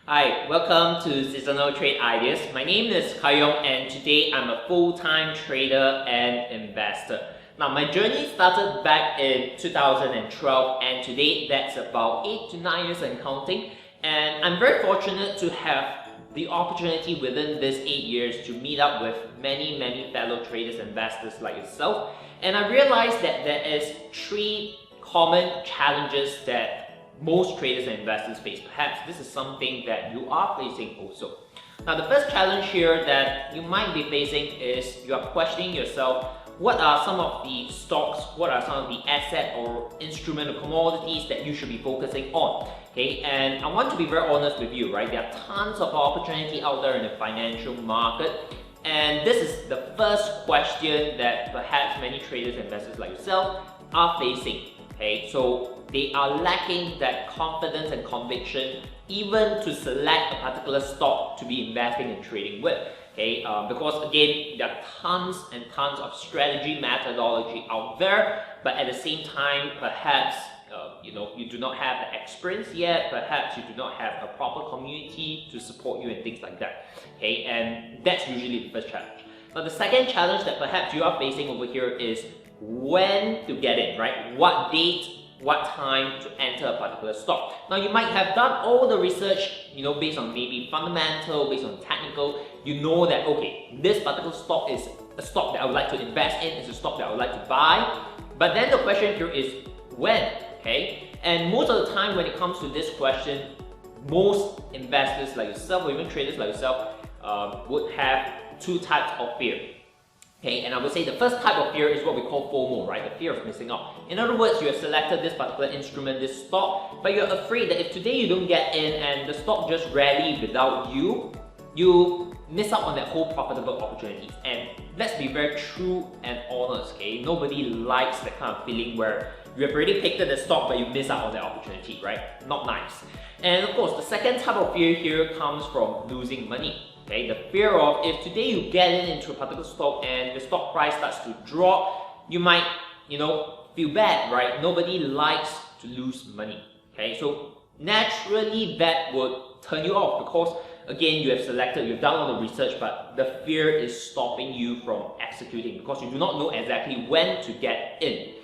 Hi, welcome to Seasonal Trade Ideas. My name is Kar Yong and today I'm a full-time trader and investor. Now my journey started back in 2012 and today that's about 8 to 9 years and counting, and I'm very fortunate to have the opportunity within these 8 years to meet up with many fellow traders and investors like yourself, and I realized that there is 3 common challenges that most traders and investors face. Perhaps this is something that you are facing also. Now the first challenge here that you might be facing is you are questioning yourself, what are some of the stocks, what are some of the asset or instrument or commodities that you should be focusing on. Okay, and I want to be very honest with you, right? There are tons of opportunity out there in the financial market, and this is the first question that perhaps many traders and investors like yourself are facing. Okay, so they are lacking that confidence and conviction even to select a particular stock to be investing and trading with. Okay, because again, there are tons and tons of strategy methodology out there, but at the same time, perhaps you do not have the experience yet, perhaps you do not have a proper community to support you and things like that. Okay, and that's usually the first challenge. Now the second challenge that perhaps you are facing over here is when to get in, right? What date, what time to enter a particular stock. Now you might have done all the research, based on maybe fundamental, based on technical, you know that, okay, this particular stock is a stock that I would like to invest in, it's a stock that I would like to buy. But then the question here is when, okay? And most of the time when it comes to this question, most investors like yourself or even traders like yourself would have 2 types of fear. Okay, and I would say the first type of fear is what we call FOMO, right? The fear of missing out. In other words, you have selected this particular instrument, this stock, but you're afraid that if today you don't get in and the stock just rally without you, you miss out on that whole profitable opportunities. And let's be very true and honest, okay? Nobody likes that kind of feeling where you have already picked the stock but you miss out on that opportunity, right? Not nice. And of course, the second type of fear here comes from losing money. Okay, the fear of if today you get into a particular stock and the stock price starts to drop, you might, feel bad, right? Nobody likes to lose money. Okay, so naturally that would turn you off because again, you have selected, you've done all the research, but the fear is stopping you from executing because you do not know exactly when to get in.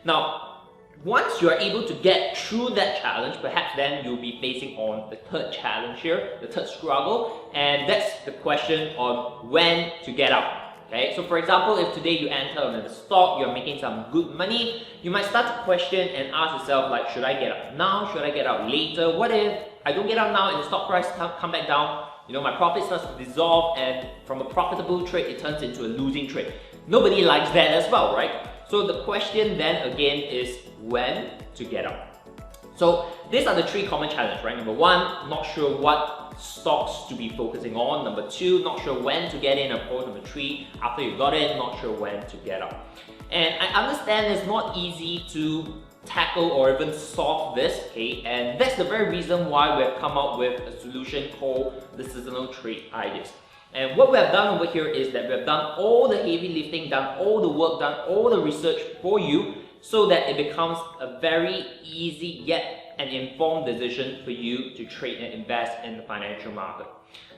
Now, once you are able to get through that challenge, perhaps then you'll be facing on the third challenge here, the third struggle, and that's the question on when to get out. Okay, so for example, if today you enter on the stock, you're making some good money, you might start to question and ask yourself like, should I get out now? Should I get out later? What if I don't get out now and the stock price come back down? My profit starts to dissolve and from a profitable trade, it turns into a losing trade. Nobody likes that as well, right? So the question then again is when to get out. So these are the 3 common challenges, right? Number 1, not sure what stocks to be focusing on. Number 2, not sure when to get in. Of course, number 3, after you got in, not sure when to get out. And I understand it's not easy to tackle or even solve this, okay? And that's the very reason why we have come up with a solution called the Seasonal Trade Ideas. And what we have done over here is that we have done all the heavy lifting, done all the work, done all the research for you so that it becomes a very easy yet an informed decision for you to trade and invest in the financial market.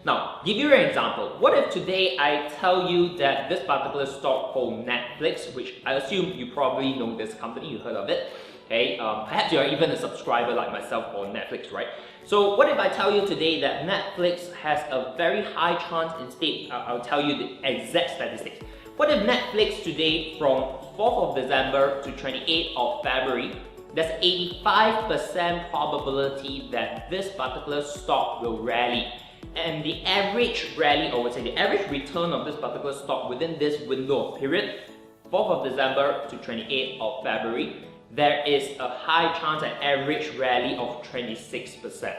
Now, give you an example. What if today I tell you that this particular stock called Netflix, which I assume you probably know this company, you heard of it, okay? Perhaps you're even a subscriber like myself on Netflix, right? So what if I tell you today that Netflix has a very high chance instead, I'll tell you the exact statistics. What if Netflix today from 4th of December to 28th of February, there's 85% probability that this particular stock will rally. And the average rally, or I would say the average return of this particular stock within this window of period, 4th of December to 28th of February, there is a high chance, an average rally of 26%.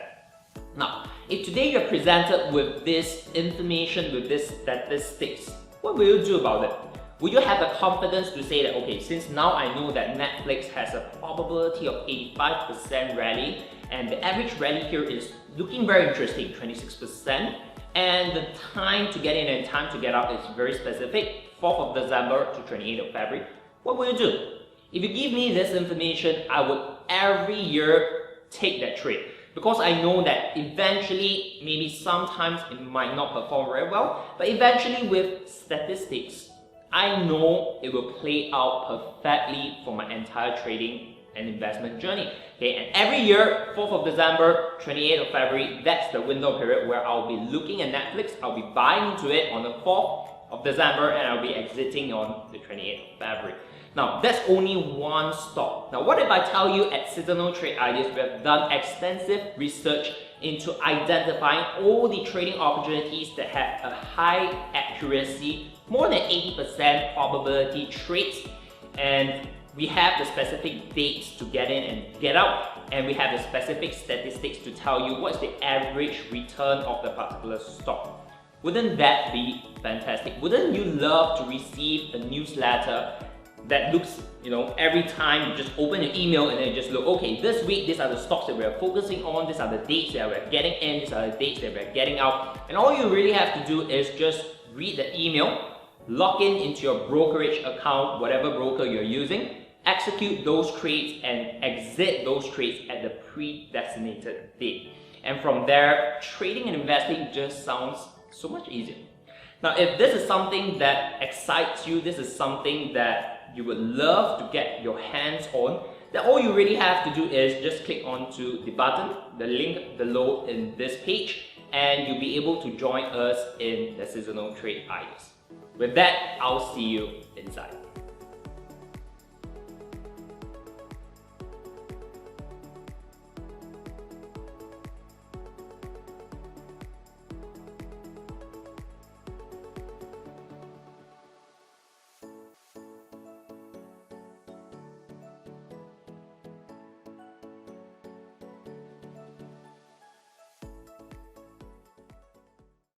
Now, if today you're presented with this information, with this statistics, what will you do about it? Will you have the confidence to say that, okay, since now I know that Netflix has a probability of 85% rally, and the average rally here is looking very interesting, 26%, and the time to get in and time to get out is very specific, 4th of December to 28th of February, what will you do? If you give me this information, I would every year take that trade. because I know that eventually, maybe sometimes it might not perform very well, but eventually with statistics, I know it will play out perfectly for my entire trading and investment journey. Okay, and every year, 4th of December, 28th of February, that's the window period where I'll be looking at Netflix, I'll be buying into it on the 4th of December, and I'll be exiting on the 28th of February. Now, that's only one stock. Now, what if I tell you at Seasonal Trade Ideas, we have done extensive research into identifying all the trading opportunities that have a high accuracy, more than 80% probability trades, and we have the specific dates to get in and get out, and we have the specific statistics to tell you what's the average return of the particular stock. Wouldn't that be fantastic? Wouldn't you love to receive a newsletter that looks, every time you just open your email and then you just look, okay, this week, these are the stocks that we're focusing on, these are the dates that we're getting in, these are the dates that we're getting out, and all you really have to do is just read the email, log in into your brokerage account, whatever broker you're using, execute those trades and exit those trades at the predestinated date. And from there, trading and investing just sounds so much easier. Now, if this is something that excites you, this is something that you would love to get your hands on, then all you really have to do is just click onto the button, the link below in this page, and you'll be able to join us in the Seasonal Trade Ideas. With that, I'll see you inside.